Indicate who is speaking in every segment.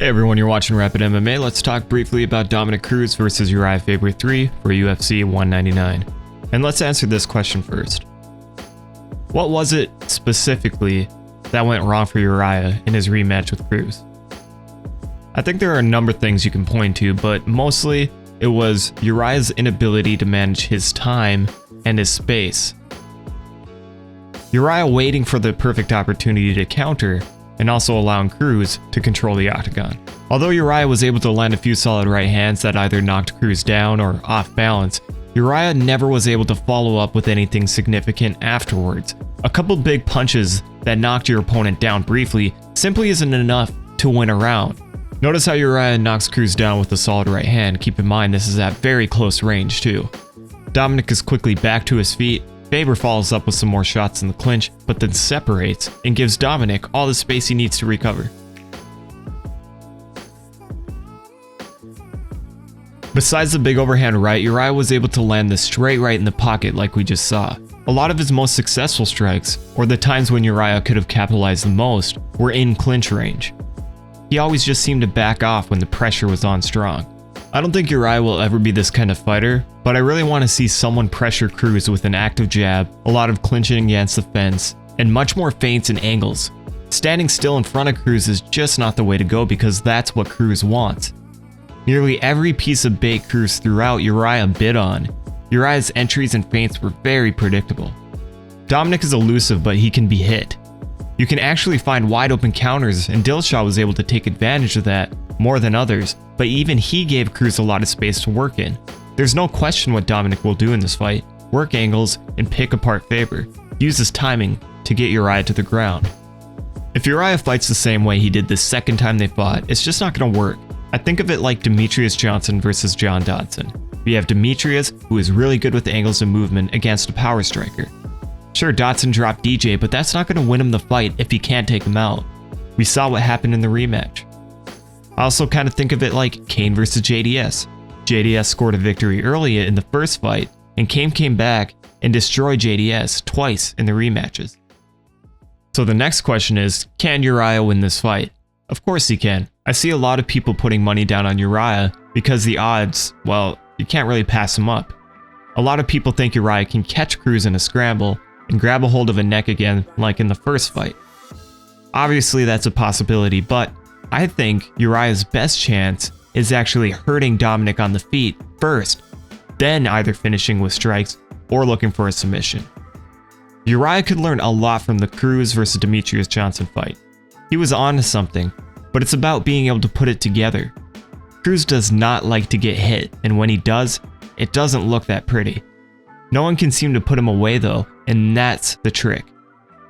Speaker 1: Hey everyone, you're watching Rapid MMA. Let's talk briefly about Dominick Cruz versus Uriah Faber 3 for UFC 199. And let's answer this question first. What was it specifically that went wrong for Uriah in his rematch with Cruz? I think there are a number of things you can point to, but mostly it was Uriah's inability to manage his time and his space. Uriah waiting for the perfect opportunity to counter, and also allowing Cruz to control the octagon. Although Uriah was able to land a few solid right hands that either knocked Cruz down or off balance, Uriah never was able to follow up with anything significant afterwards. A couple big punches that knocked your opponent down briefly simply isn't enough to win a round. Notice how Uriah knocks Cruz down with a solid right hand. Keep in mind this is at very close range too. Dominick is quickly back to his feet. Faber follows up with some more shots in the clinch, but then separates and gives Dominick all the space he needs to recover. Besides the big overhand right, Uriah was able to land the straight right in the pocket like we just saw. A lot of his most successful strikes, or the times when Uriah could have capitalized the most, were in clinch range. He always just seemed to back off when the pressure was on strong. I don't think Uriah will ever be this kind of fighter, but I really want to see someone pressure Cruz with an active jab, a lot of clinching against the fence, and much more feints and angles. Standing still in front of Cruz is just not the way to go because that's what Cruz wants. Nearly every piece of bait Cruz threw out, Uriah bid on. Uriah's entries and feints were very predictable. Dominick is elusive, but he can be hit. You can actually find wide open counters, and Dillashaw was able to take advantage of that more than others, but even he gave Cruz a lot of space to work in. There's no question what Dominick will do in this fight: work angles and pick apart Faber. Use his timing to get Uriah to the ground. If Uriah fights the same way he did the second time they fought, it's just not going to work. I think of it like Demetrious Johnson versus John Dodson. We have Demetrious, who is really good with angles and movement, against a power striker. Sure, Dodson dropped DJ, but that's not going to win him the fight if he can't take him out. We saw what happened in the rematch. I also kind of think of it like Kane versus JDS. JDS scored a victory early in the first fight, and Kane came back and destroyed JDS twice in the rematches. So the next question is, can Uriah win this fight? Of course he can. I see a lot of people putting money down on Uriah because the odds, well, you can't really pass them up. A lot of people think Uriah can catch Cruz in a scramble and grab a hold of a neck again like in the first fight. Obviously that's a possibility, but I think Uriah's best chance is actually hurting Dominick on the feet first, then either finishing with strikes or looking for a submission. Uriah could learn a lot from the Cruz versus Demetrious Johnson fight. He was on to something, but it's about being able to put it together. Cruz does not like to get hit, and when he does, it doesn't look that pretty. No one can seem to put him away though, and that's the trick.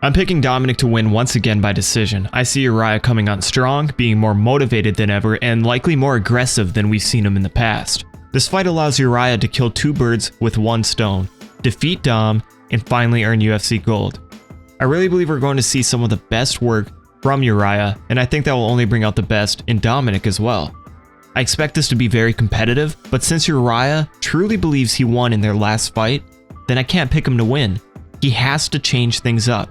Speaker 1: I'm picking Dominick to win once again by decision. I see Uriah coming on strong, being more motivated than ever, and likely more aggressive than we've seen him in the past. This fight allows Uriah to kill two birds with one stone, defeat Dom, and finally earn UFC gold. I really believe we're going to see some of the best work from Uriah, and I think that will only bring out the best in Dominick as well. I expect this to be very competitive, but since Uriah truly believes he won in their last fight, then I can't pick him to win. He has to change things up.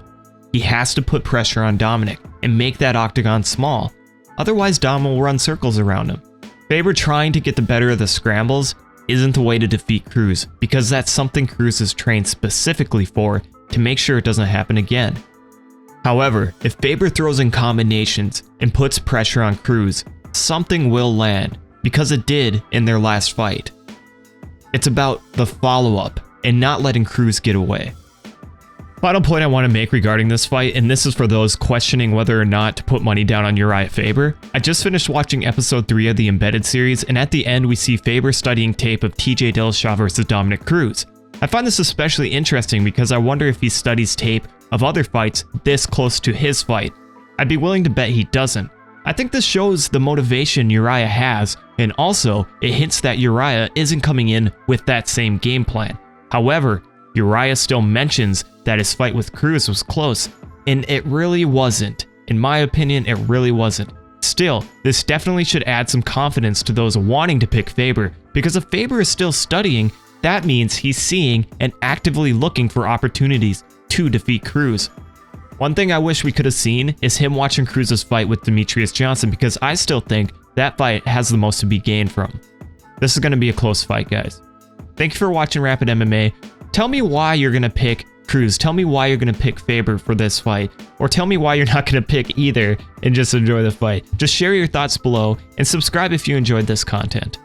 Speaker 1: He has to put pressure on Dominick and make that octagon small. Otherwise, Dom will run circles around him. Faber trying to get the better of the scrambles isn't the way to defeat Cruz, because that's something Cruz is trained specifically for to make sure it doesn't happen again. However, if Faber throws in combinations and puts pressure on Cruz, something will land, because it did in their last fight. It's about the follow-up and not letting Cruz get away. Final point I want to make regarding this fight, and this is for those questioning whether or not to put money down on Uriah Faber. I just finished watching episode 3 of the Embedded series, and at the end we see Faber studying tape of TJ Dillashaw versus Dominick Cruz. I find this especially interesting because I wonder if he studies tape of other fights this close to his fight. I'd be willing to bet he doesn't. I think this shows the motivation Uriah has, and also it hints that Uriah isn't coming in with that same game plan. However, Uriah still mentions that his fight with Cruz was close, and it really wasn't. In my opinion, it really wasn't. Still, this definitely should add some confidence to those wanting to pick Faber, because if Faber is still studying, that means he's seeing and actively looking for opportunities to defeat Cruz. One thing I wish we could have seen is him watching Cruz's fight with Demetrious Johnson, because I still think that fight has the most to be gained from. This is going to be a close fight, guys. Thank you for watching Rapid MMA. Tell me why you're going to pick Cruz. Tell me why you're going to pick Faber for this fight, or tell me why you're not going to pick either and just enjoy the fight. Just share your thoughts below and subscribe if you enjoyed this content.